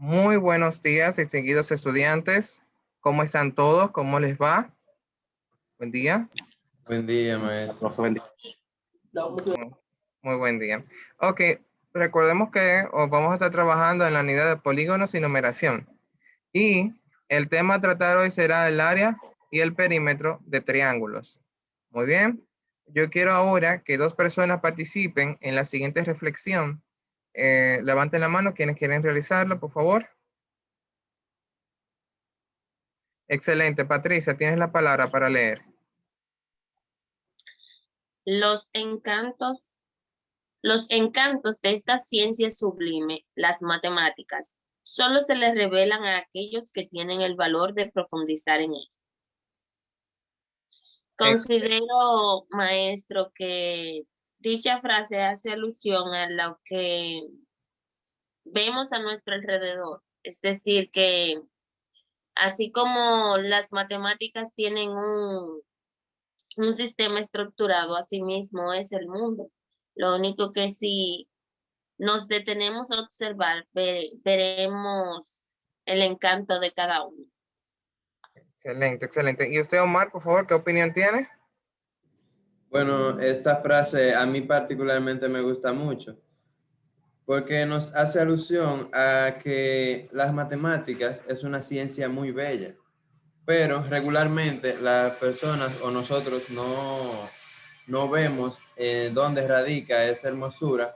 Muy buenos días, distinguidos estudiantes. ¿Cómo están todos? ¿Cómo les va? Buen día. Buen día, maestro. Muy buen día. Ok, recordemos que vamos a estar trabajando en la unidad de polígonos y numeración. Y el tema a tratar hoy será el área y el perímetro de triángulos. Muy bien. Yo quiero ahora que dos personas participen en la siguiente reflexión. Levanten la mano quienes quieren realizarlo, por favor. Excelente. Patricia, tienes la palabra para leer. Los encantos de esta ciencia sublime, las matemáticas, solo se les revelan a aquellos que tienen el valor de profundizar en ellas. Considero, maestro, que dicha frase hace alusión a lo que vemos a nuestro alrededor. Es decir, que así como las matemáticas tienen un sistema estructurado, así mismo es el mundo. Lo único que si nos detenemos a observar, veremos el encanto de cada uno. Excelente, excelente. ¿Y usted, Omar, por favor, qué opinión tiene? Bueno, esta frase a mí particularmente me gusta mucho porque nos hace alusión a que las matemáticas es una ciencia muy bella, pero regularmente las personas o nosotros no vemos dónde radica esa hermosura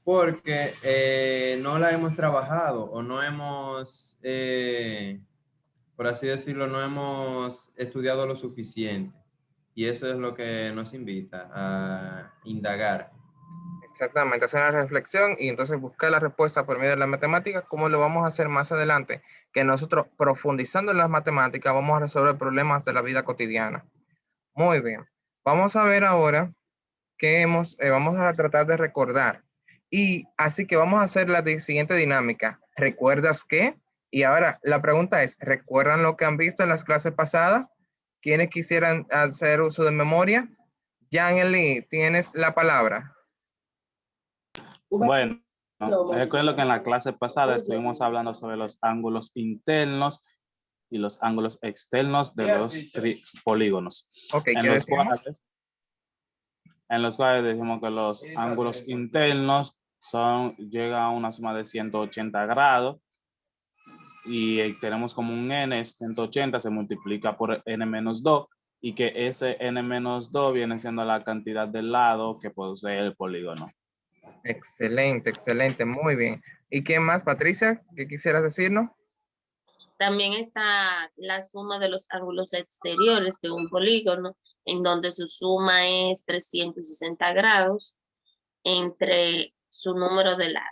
porque no la hemos trabajado o no hemos, por así decirlo, no hemos estudiado lo suficiente. Y eso es lo que nos invita a indagar. Exactamente, hacer una reflexión y entonces buscar la respuesta por medio de las matemáticas, como lo vamos a hacer más adelante, que nosotros profundizando en las matemáticas vamos a resolver problemas de la vida cotidiana. Muy bien, vamos a ver ahora que vamos a tratar de recordar. Y así que vamos a hacer la siguiente dinámica. ¿Recuerdas qué? Y ahora la pregunta es, ¿recuerdan lo que han visto en las clases pasadas? ¿Quiénes quisieran hacer uso de memoria? Jan Lee, tienes la palabra. Bueno, recuerdo que en la clase pasada estuvimos hablando sobre los ángulos internos y los ángulos externos de los polígonos. Ok, ¿qué decimos? En los cuales decimos que los ángulos internos llegan a una suma de 180 grados y tenemos como un n, 180 se multiplica por n menos 2 y que ese n menos 2 viene siendo la cantidad de lado que posee el polígono. Excelente, excelente, muy bien. ¿Y qué más, Patricia? ¿Qué quisieras decirnos? También está la suma de los ángulos exteriores de un polígono, en donde su suma es 360 grados entre su número de lados.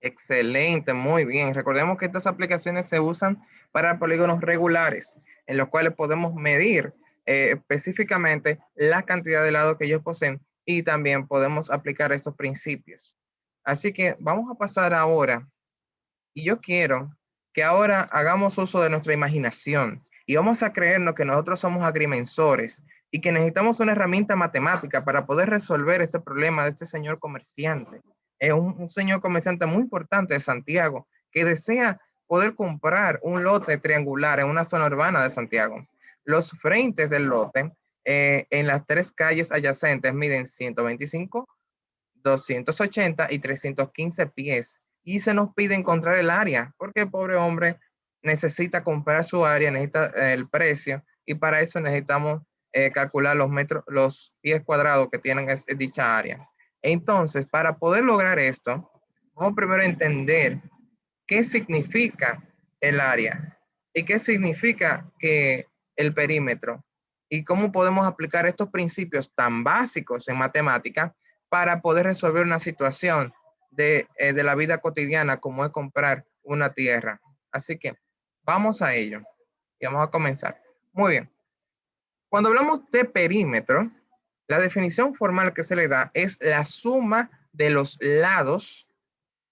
Excelente, muy bien. Recordemos que estas aplicaciones se usan para polígonos regulares, en los cuales podemos medir específicamente la cantidad de lados que ellos poseen y también podemos aplicar estos principios. Así que vamos a pasar ahora, y yo quiero que ahora hagamos uso de nuestra imaginación y vamos a creernos que nosotros somos agrimensores y que necesitamos una herramienta matemática para poder resolver este problema de este señor comerciante. Es un señor comerciante muy importante de Santiago que desea poder comprar un lote triangular en una zona urbana de Santiago. Los frentes del lote en las tres calles adyacentes miden 125, 280 y 315 pies. Y se nos pide encontrar el área, porque el pobre hombre necesita comprar su área, necesita el precio, y para eso necesitamos calcular los metros, los pies cuadrados que tienen dicha área. Entonces, para poder lograr esto, vamos primero a entender qué significa el área y qué significa que el perímetro y cómo podemos aplicar estos principios tan básicos en matemática para poder resolver una situación de la vida cotidiana como es comprar una tierra. Así que vamos a ello y vamos a comenzar. Muy bien. Cuando hablamos de perímetro, la definición formal que se le da es la suma de los lados,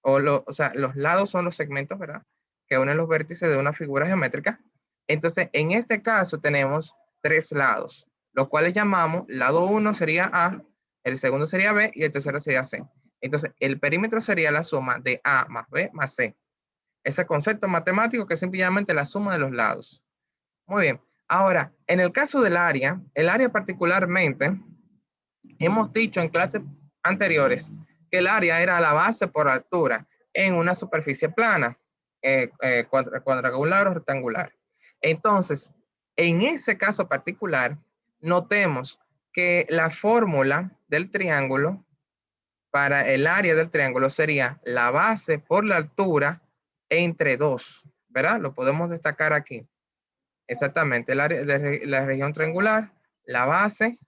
o sea, los lados son los segmentos, ¿verdad? Que unen los vértices de una figura geométrica. Entonces, en este caso tenemos tres lados, los cuales llamamos, lado 1 sería A, el segundo sería B y el tercero sería C. Entonces, el perímetro sería la suma de A más B más C. ese concepto matemático que es simplemente la suma de los lados. Muy bien. Ahora, en el caso del área, el área particularmente, hemos dicho en clases anteriores que el área era la base por altura en una superficie plana, cuadrangular o rectangular. Entonces, en ese caso particular, notemos que la fórmula del triángulo para el área del triángulo sería la base por la altura entre 2, ¿verdad? Lo podemos destacar aquí. Exactamente, el área de la región triangular, la base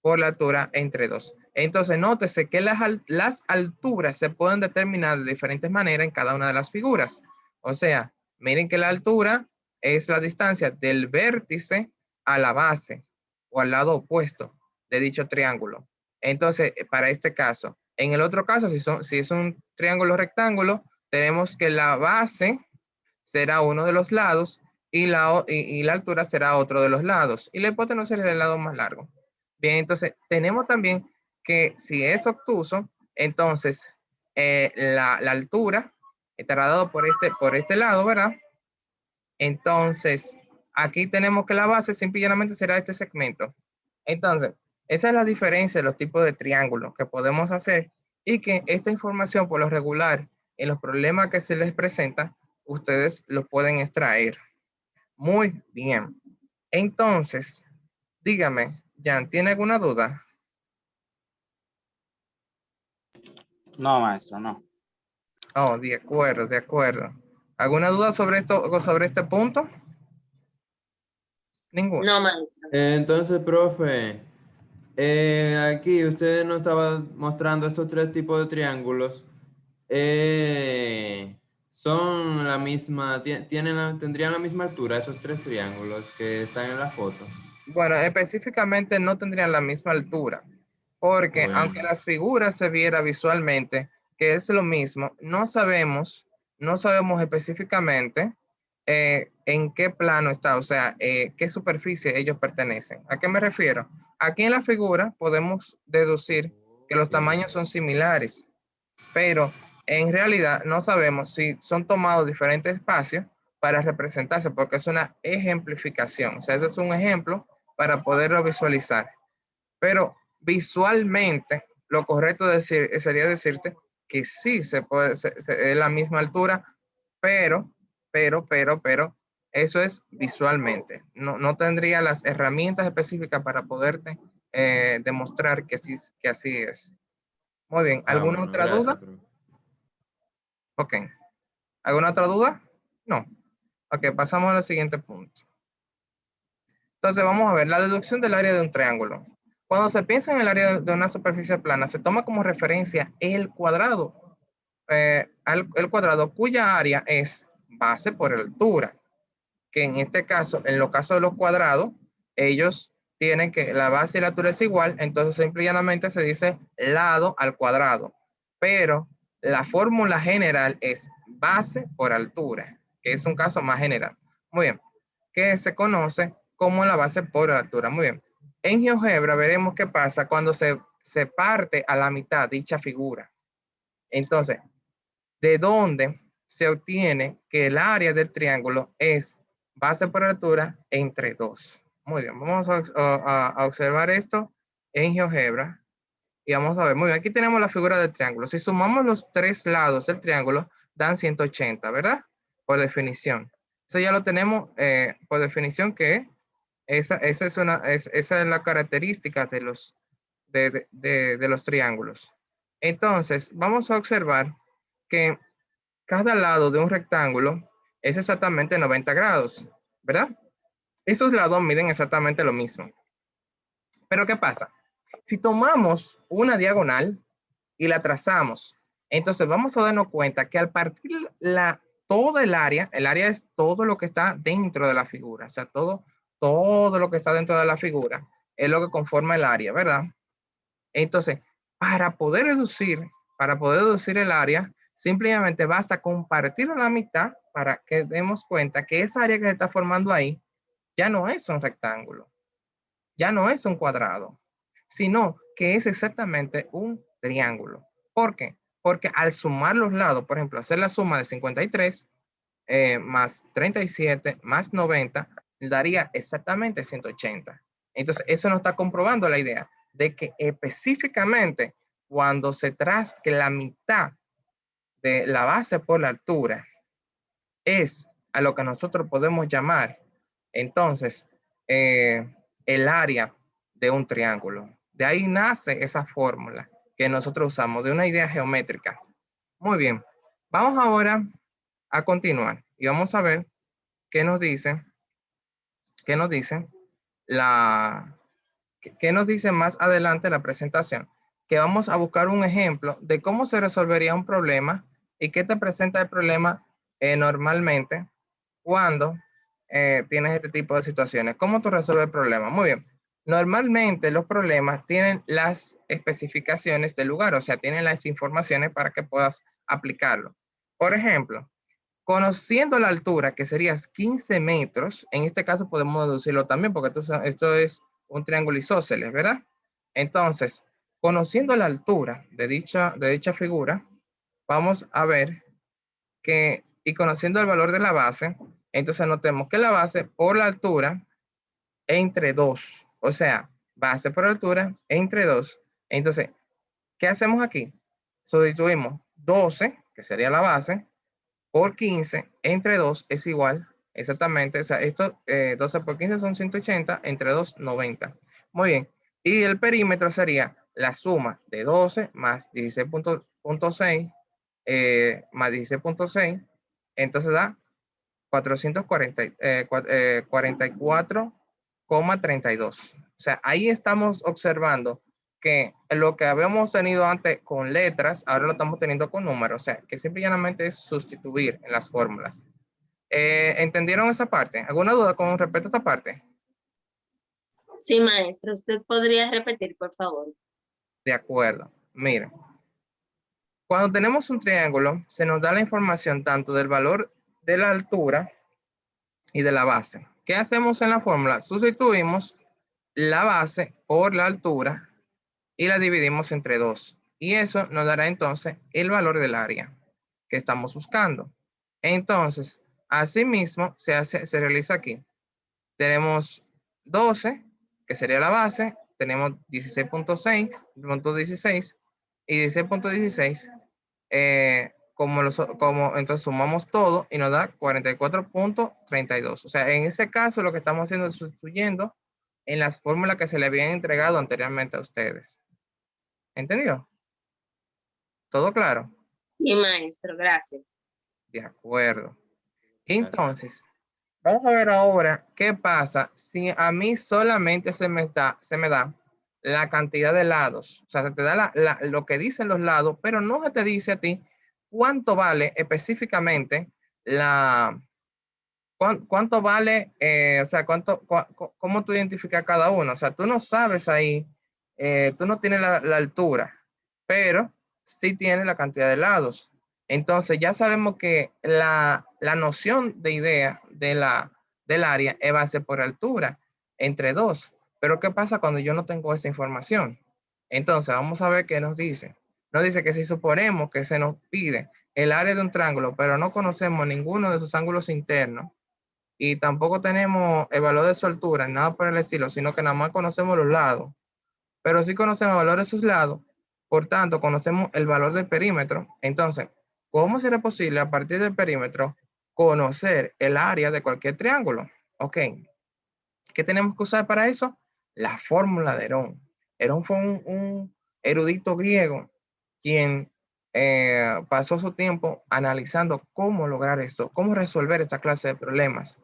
por la altura entre 2. Entonces, nótese que las alturas se pueden determinar de diferentes maneras en cada una de las figuras. O sea, miren que la altura es la distancia del vértice a la base o al lado opuesto de dicho triángulo. Entonces, para este caso, en el otro caso, si es un triángulo rectángulo, tenemos que la base será uno de los lados y la altura será otro de los lados. Y la hipotenusa será el lado más largo. Bien, entonces tenemos también que si es obtuso, entonces la altura estará dado por este lado, ¿verdad? Entonces, aquí tenemos que la base simplemente será este segmento. Entonces, esa es la diferencia de los tipos de triángulos que podemos hacer y que esta información por lo regular en los problemas que se les presenta, ustedes lo pueden extraer. Muy bien. Entonces, dígame, Jan, ¿tiene alguna duda? No, maestro, no. Oh, de acuerdo, de acuerdo. ¿Alguna duda sobre esto o sobre este punto? Ninguna. No, maestro. Entonces, profe, aquí usted nos estaba mostrando estos tres tipos de triángulos. Son la misma, tendrían la misma altura esos tres triángulos que están en la foto. Bueno, específicamente no tendrían la misma altura, porque Bueno. aunque las figuras se viera visualmente que es lo mismo, no sabemos específicamente en qué plano está, o sea, qué superficie ellos pertenecen. ¿A qué me refiero? Aquí en la figura podemos deducir que los tamaños son similares, pero en realidad no sabemos si son tomados diferentes espacios para representarse, porque es una ejemplificación. O sea, ese es un ejemplo para poderlo visualizar. Pero visualmente, lo correcto sería decirte que sí se puede, es la misma altura, pero, eso es visualmente. No tendría las herramientas específicas para poderte demostrar que así es. Muy bien, Ah, ¿alguna bueno, otra gracias, duda? profe. Ok. ¿Alguna otra duda? No. Ok, pasamos al siguiente punto. Entonces vamos a ver la deducción del área de un triángulo. Cuando se piensa en el área de una superficie plana, se toma como referencia el cuadrado. El cuadrado cuya área es base por altura. Que en este caso, en los casos de los cuadrados, ellos tienen que la base y la altura es igual, entonces simple y llanamente se dice lado al cuadrado. Pero la fórmula general es base por altura, que es un caso más general. Muy bien, que se conoce como la base por altura. Muy bien. En GeoGebra veremos qué pasa cuando se parte a la mitad dicha figura. Entonces, ¿de dónde se obtiene que el área del triángulo es base por altura entre 2? Muy bien, vamos a observar esto en GeoGebra y vamos a ver. Muy bien, aquí tenemos la figura del triángulo. Si sumamos los tres lados del triángulo, dan 180, ¿verdad? Por definición. Eso ya lo tenemos por definición que esa es la característica de los triángulos. Entonces, vamos a observar que cada lado de un rectángulo es exactamente 90 grados, ¿verdad? Esos lados miden exactamente lo mismo. Pero ¿qué pasa? Si tomamos una diagonal y la trazamos, entonces vamos a darnos cuenta que al partir todo el área es todo lo que está dentro de la figura, o sea, todo lo que está dentro de la figura es lo que conforma el área, ¿verdad? Entonces, para poder deducir el área, simplemente basta compartirlo a la mitad para que demos cuenta que esa área que se está formando ahí ya no es un rectángulo, ya no es un cuadrado, sino que es exactamente un triángulo. ¿Por qué? Porque al sumar los lados, por ejemplo, hacer la suma de 53, más 37 más 90 daría exactamente 180. Entonces, eso nos está comprobando la idea de que específicamente cuando se trasque la mitad de la base por la altura es a lo que nosotros podemos llamar entonces el área de un triángulo. De ahí nace esa fórmula que nosotros usamos de una idea geométrica. Muy bien, vamos ahora a continuar y vamos a ver qué nos dice, qué nos dice qué nos dice más adelante la presentación, que vamos a buscar un ejemplo de cómo se resolvería un problema y qué te presenta el problema normalmente cuando tienes este tipo de situaciones. ¿Cómo tú resuelves el problema? Muy bien. Normalmente los problemas tienen las especificaciones del lugar, o sea, tienen las informaciones para que puedas aplicarlo. Por ejemplo, conociendo la altura, que sería 15 metros, en este caso podemos deducirlo también, porque esto es un triángulo isósceles, ¿verdad? Entonces, conociendo la altura de dicha figura, vamos a ver que, y conociendo el valor de la base, entonces notemos que la base por la altura entre 2, o sea, base por altura entre 2. Entonces, ¿qué hacemos aquí? Sustituimos 12, que sería la base, por 15 entre 2 es igual, exactamente, o sea, esto 12 por 15 son 180, entre 2, 90. Muy bien, y el perímetro sería la suma de 12 más 16.6 más 16.6, entonces da 44,32. O sea, ahí estamos observando que lo que habíamos tenido antes con letras, ahora lo estamos teniendo con números. O sea, que simple y llanamente es sustituir en las fórmulas. ¿Entendieron esa parte? ¿Alguna duda con respecto a esta parte? Sí, maestro, ¿usted podría repetir, por favor? De acuerdo. Miren, cuando tenemos un triángulo, se nos da la información tanto del valor de la altura y de la base. ¿Qué hacemos en la fórmula? Sustituimos la base por la altura y la dividimos entre 2. Y eso nos dará entonces el valor del área que estamos buscando. Entonces, asimismo, se realiza aquí. Tenemos 12, que sería la base. Tenemos 16.6 y 16.16. Como entonces sumamos todo y nos da 44.32. O sea, en ese caso lo que estamos haciendo es sustituyendo en las fórmulas que se le habían entregado anteriormente a ustedes. ¿Entendido? ¿Todo claro? Sí, maestro, gracias. De acuerdo. Entonces, vamos a ver ahora qué pasa si a mí solamente se me da la cantidad de lados. O sea, se te da lo que dicen los lados, pero no se te dice a ti cuánto vale específicamente cuánto vale, o sea, cómo tú identificas cada uno. O sea, tú no sabes ahí, tú no tienes la altura, pero sí tienes la cantidad de lados. Entonces ya sabemos que la noción de idea del área es base por altura, entre 2. Pero ¿qué pasa cuando yo no tengo esa información? Entonces vamos a ver qué nos dice. Nos dice que si suponemos que se nos pide el área de un triángulo, pero no conocemos ninguno de sus ángulos internos, y tampoco tenemos el valor de su altura, nada por el estilo, sino que nada más conocemos los lados, pero sí conocemos el valor de sus lados, por tanto conocemos el valor del perímetro. Entonces, ¿cómo será posible a partir del perímetro conocer el área de cualquier triángulo? Ok, ¿qué tenemos que usar para eso? La fórmula de Herón. Herón fue un erudito griego quien pasó su tiempo analizando cómo lograr esto, cómo resolver esta clase de problemas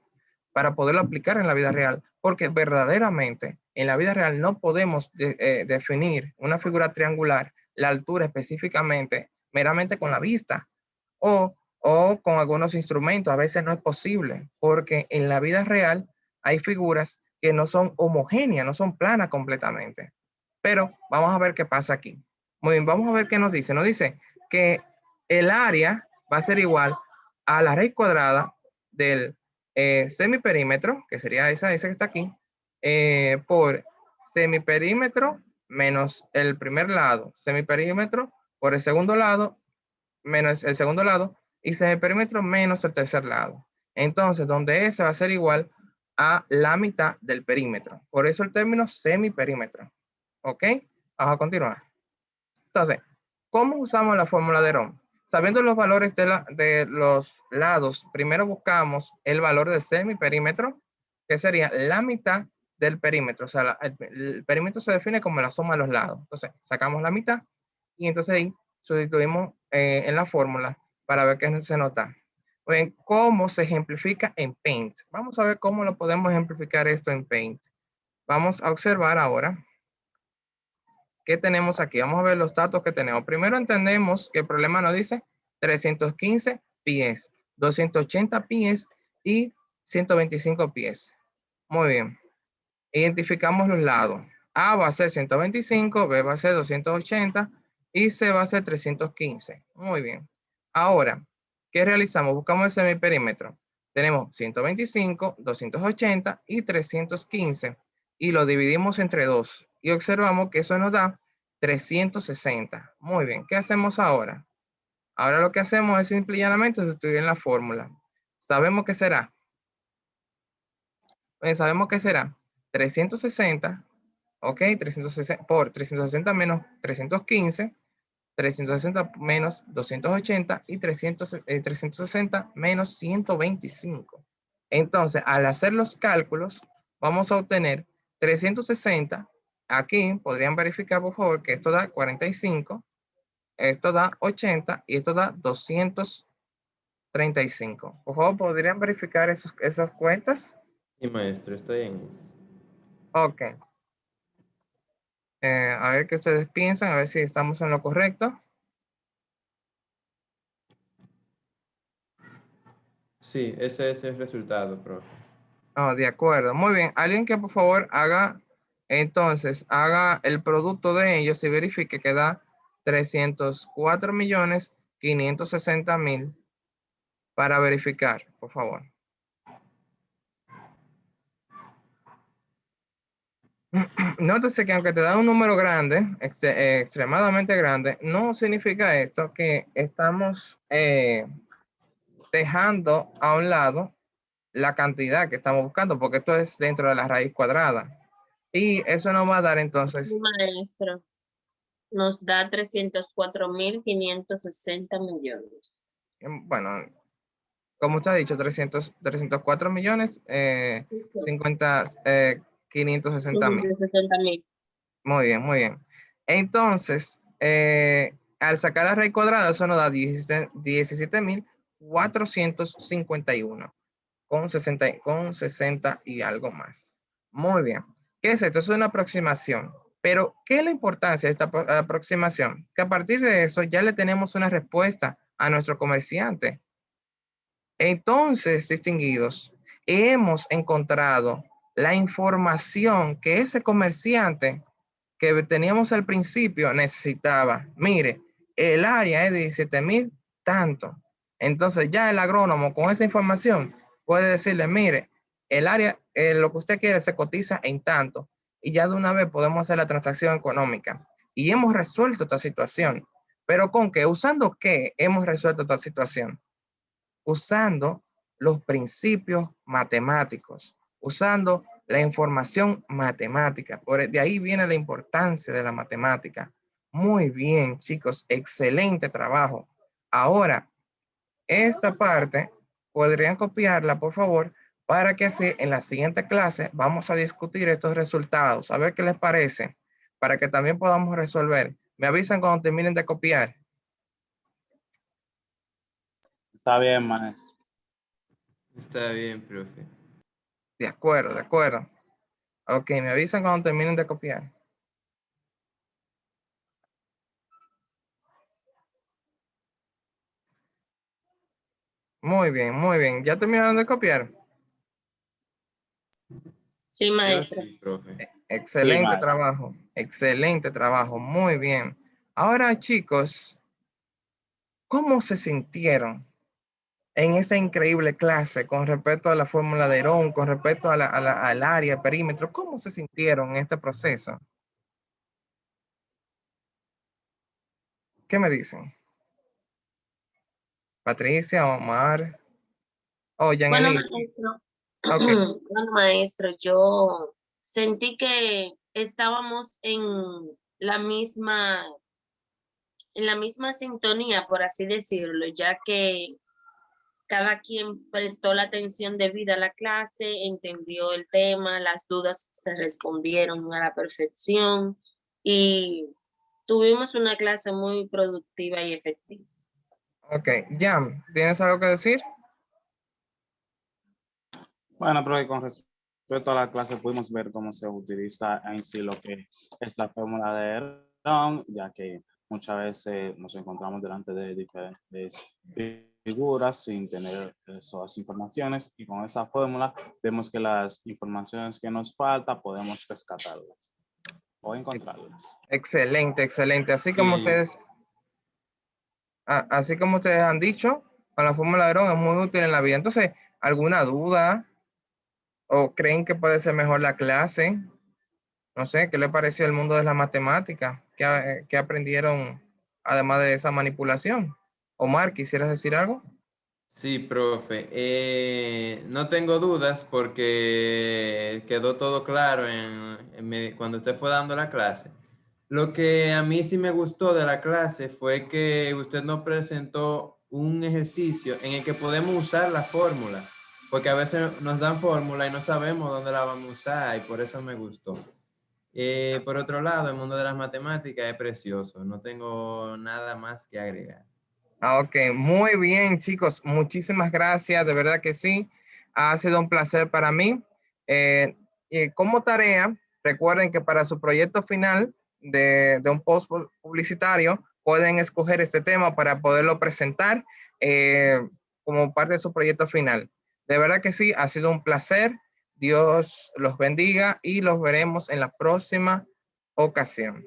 para poderlo aplicar en la vida real, porque verdaderamente en la vida real no podemos definir una figura triangular, la altura específicamente, meramente con la vista o con algunos instrumentos. A veces no es posible, porque en la vida real hay figuras que no son homogéneas, no son planas completamente. Pero vamos a ver qué pasa aquí. Muy bien, vamos a ver qué nos dice. Nos dice que el área va a ser igual a la raíz cuadrada del semiperímetro, que sería esa que está aquí, por semiperímetro menos el primer lado, semiperímetro por el segundo lado, menos el segundo lado, y semiperímetro menos el tercer lado. Entonces, donde S va a ser igual a la mitad del perímetro. Por eso el término semiperímetro. ¿Ok? Vamos a continuar. Entonces, ¿cómo usamos la fórmula de Ohm? Sabiendo los valores de los lados, primero buscamos el valor del semiperímetro, que sería la mitad del perímetro. O sea, el perímetro se define como la suma de los lados. Entonces, sacamos la mitad y entonces ahí sustituimos en la fórmula para ver qué se nota. Bien, ¿cómo se ejemplifica en Paint? Vamos a ver cómo lo podemos ejemplificar esto en Paint. Vamos a observar ahora qué tenemos aquí. Vamos a ver los datos que tenemos. Primero entendemos que el problema nos dice 315 pies, 280 pies y 125 pies. Muy bien. Identificamos los lados. A va a ser 125, B va a ser 280 y C va a ser 315. Muy bien. Ahora, ¿qué realizamos? Buscamos el semiperímetro. Tenemos 125, 280 y 315 y lo dividimos entre 2 y observamos que eso nos da 360. Muy bien. ¿Qué hacemos ahora? Ahora lo que hacemos es simple y llanamente sustituir en la fórmula. Sabemos que será. Sabemos que será 360, ok, 360 por 360 menos 315, 360 menos 280 y 360 menos 125. Entonces, al hacer los cálculos, vamos a obtener 360. Aquí podrían verificar, por favor, que esto da 45, esto da 80 y esto da 235. Por favor, ¿podrían verificar esas cuentas? Sí, maestro, estoy en eso. Ok. A ver qué ustedes piensan, a ver si estamos en lo correcto. Sí, ese es el resultado, profe. Oh, de acuerdo. Muy bien. Alguien que por favor haga, entonces, haga el producto de ellos y verifique que da 304.560.000 para verificar, por favor. Nótese que aunque te da un número grande, extremadamente grande, no significa esto que estamos dejando a un lado la cantidad que estamos buscando, porque esto es dentro de la raíz cuadrada. Y eso nos va a dar entonces, Maestro, nos da 304.560 millones. bueno, como usted ha dicho, 304 millones, 50, 560.000. 560.000. Muy bien, muy bien. Entonces, al sacar la raíz cuadrada, eso nos da 17.451 con 60 y algo más. Muy bien. ¿Qué es esto? Es una aproximación. Pero, ¿qué es la importancia de esta aproximación? Que a partir de eso ya le tenemos una respuesta a nuestro comerciante. Entonces, distinguidos, hemos encontrado la información que ese comerciante que teníamos al principio necesitaba. Mire, el área es de 17.000 tanto. Entonces ya el agrónomo con esa información puede decirle, mire, el área, lo que usted quiere se cotiza en tanto. Y ya de una vez podemos hacer la transacción económica. Y hemos resuelto esta situación. ¿Pero con qué? ¿Usando qué hemos resuelto esta situación? Usando los principios matemáticos, usando la información matemática. De ahí viene la importancia de la matemática. Muy bien, chicos, excelente trabajo. Ahora, esta parte podrían copiarla, por favor, para que así en la siguiente clase vamos a discutir estos resultados, a ver qué les parece, para que también podamos resolver. Me avisan cuando terminen de copiar. Está bien, maestro. Está bien, profe. De acuerdo, de acuerdo. Ok, me avisan cuando terminen de copiar. Muy bien, muy bien. ¿Ya terminaron de copiar? Sí, Yo maestro. sí, profe. Sí, Excelente maestro. trabajo, excelente trabajo, muy bien. Ahora, chicos, ¿cómo se sintieron en esta increíble clase con respecto a la fórmula de Herón, con respecto al área, perímetro? ¿Cómo se sintieron en este proceso? ¿Qué me dicen? Patricia, Omar, o Bueno, Yaneli. maestro, Ok, bueno, maestro, yo sentí que estábamos la misma, en la misma sintonía, por así decirlo, ya que cada quien prestó la atención debida a la clase, entendió el tema, las dudas se respondieron a la perfección y tuvimos una clase muy productiva y efectiva. ok. Jam, ¿tienes algo que decir? Bueno, pero con respecto a la clase pudimos ver cómo se utiliza en sí lo que es la fórmula de Herón, ya que muchas veces nos encontramos delante de diferentes figuras sin tener esas informaciones y con esa fórmula vemos que las informaciones que nos faltan podemos rescatarlas o encontrarlas. Excelente, excelente. Sí, Así como ustedes han dicho, con la fórmula de Herón es muy útil en la vida. Entonces, ¿alguna duda o creen que puede ser mejor la clase? No sé, ¿qué le pareció el mundo de la matemática? ¿Qué aprendieron además de esa manipulación? Omar, ¿quisieras decir algo? sí, profe. No tengo dudas porque quedó todo claro cuando usted fue dando la clase. Lo que a mí sí me gustó de la clase fue que usted nos presentó un ejercicio en el que podemos usar la fórmula, porque a veces nos dan fórmula y no sabemos dónde la vamos a usar y por eso me gustó. Por otro lado, el mundo de las matemáticas es precioso, no tengo nada más que agregar. Ok, muy bien, chicos. Muchísimas gracias, de verdad que sí. Ha sido un placer para mí. Eh, y como tarea, recuerden que para su proyecto final de un post publicitario, pueden escoger este tema para poderlo presentar como parte de su proyecto final. De verdad que sí, ha sido un placer. Dios los bendiga y los veremos en la próxima ocasión.